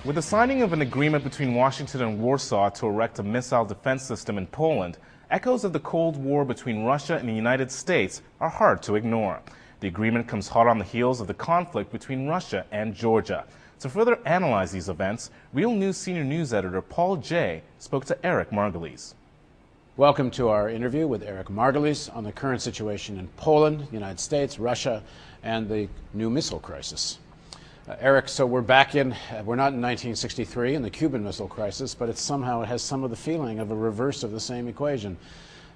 With the signing of an agreement between Washington and Warsaw to erect a missile defense system in Poland, echoes of the Cold War between Russia and the United States are hard to ignore. The agreement comes hot on the heels of the conflict between Russia and Georgia. To further analyze these events, Real News senior news editor Paul Jay spoke to Eric Margolis. Welcome to our interview with Eric Margolis on the current situation in Poland, the United States, Russia, and the new missile crisis. Eric, so we're not in 1963 in the Cuban Missile Crisis, but it has some of the feeling of a reverse of the same equation.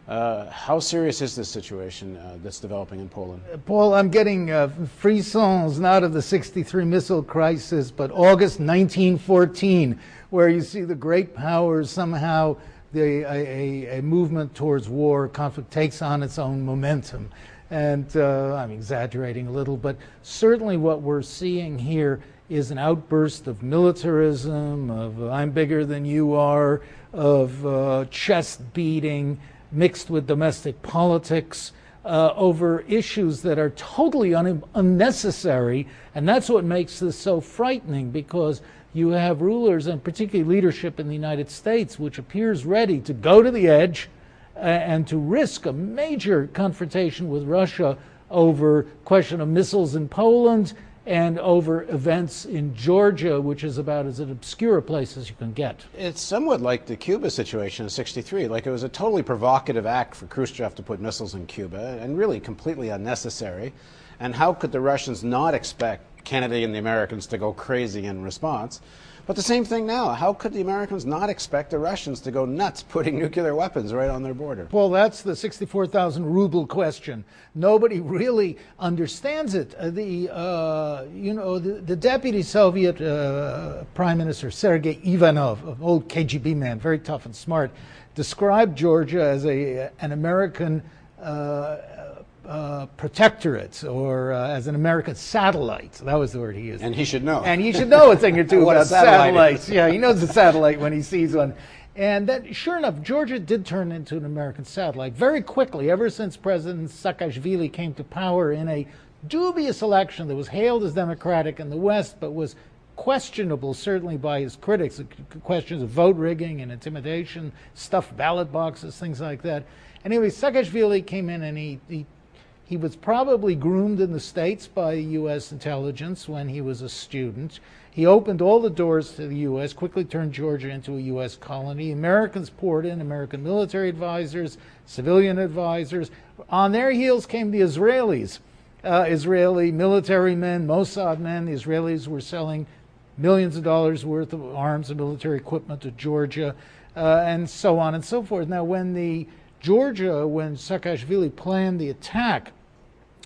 How serious is this situation that's developing in Poland? Paul, I'm getting frissons not of the 63 missile crisis, but August 1914, where you see the great powers somehow, a movement towards war, conflict takes on its own momentum. And I'm exaggerating a little, but certainly what we're seeing here is an outburst of militarism, of I'm bigger than you are, of chest beating, mixed with domestic politics, over issues that are totally unnecessary. And that's what makes this so frightening, because you have rulers, and particularly leadership in the United States, which appears ready to go to the edge and to risk a major confrontation with Russia over question of missiles in Poland and over events in Georgia, which is about as obscure a place as you can get. It's somewhat like the Cuba situation in '63. Like, it was a totally provocative act for Khrushchev to put missiles in Cuba, and really completely unnecessary. And how could the Russians not expect Kennedy and the Americans to go crazy in response? But the same thing now. How could the Americans not expect the Russians to go nuts putting nuclear weapons right on their border? Well, that's the 64,000 ruble question. Nobody really understands it. The deputy Soviet Prime Minister Sergei Ivanov, an old KGB man, very tough and smart, described Georgia as an American protectorate, or as an American satellite. That was the word he used. And he should know. And he should know a thing or two about satellites. Is. Yeah, he knows a satellite when he sees one. And that, sure enough, Georgia did turn into an American satellite very quickly, ever since President Saakashvili came to power in a dubious election that was hailed as democratic in the West, but was questionable, certainly by his critics, questions of vote rigging and intimidation, stuffed ballot boxes, things like that. Anyway, Saakashvili came in, and he was probably groomed in the States by U.S. intelligence when he was a student. He opened all the doors to the U.S., quickly turned Georgia into a U.S. colony. Americans poured in, American military advisors, civilian advisors. On their heels came the Israelis. Israeli military men, Mossad men. The Israelis were selling millions of dollars worth of arms and military equipment to Georgia, and so on and so forth. Now, when Saakashvili planned the attack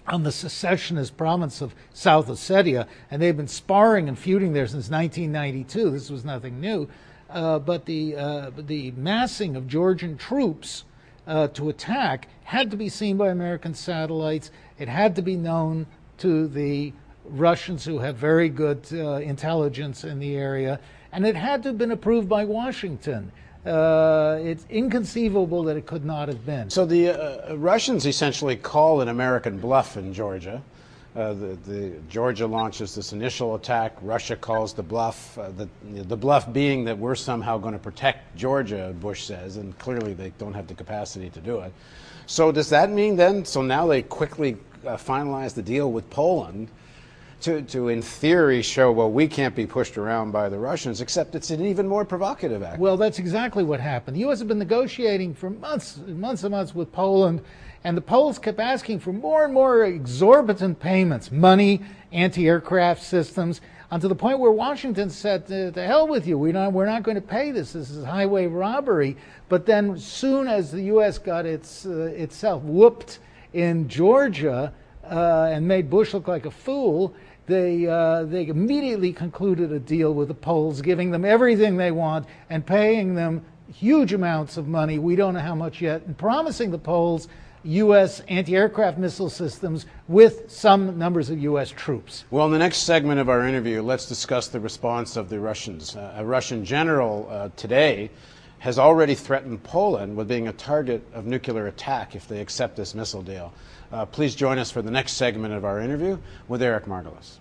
on the secessionist province of South Ossetia, and they've been sparring and feuding there since 1992. This was nothing new, but the massing of Georgian troops to attack had to be seen by American satellites. It had to be known to the Russians, who have very good intelligence in the area, and it had to have been approved by Washington. It's inconceivable that it could not have been. So the Russians essentially call an American bluff in Georgia. Georgia launches this initial attack. Russia calls the bluff. The bluff being that we're somehow going to protect Georgia, Bush says, and clearly they don't have the capacity to do it. So does that mean then, so now they quickly finalize the deal with Poland to in theory show, well, we can't be pushed around by the Russians, except it's an even more provocative act. Well, that's exactly what happened. The U.S. had been negotiating for months and months with Poland, and the Poles kept asking for more and more exorbitant payments, money, anti-aircraft systems, unto the point where Washington said, to hell with you, we're not going to pay this. This is highway robbery. But then soon as the U.S. got itself whooped in Georgia and made Bush look like a fool, they immediately concluded a deal with the Poles, giving them everything they want and paying them huge amounts of money, we don't know how much yet, and promising the Poles U.S. anti-aircraft missile systems with some numbers of U.S. troops. Well, in the next segment of our interview, let's discuss the response of the Russians. A Russian general today has already threatened Poland with being a target of nuclear attack if they accept this missile deal. Please join us for the next segment of our interview with Eric Margolis.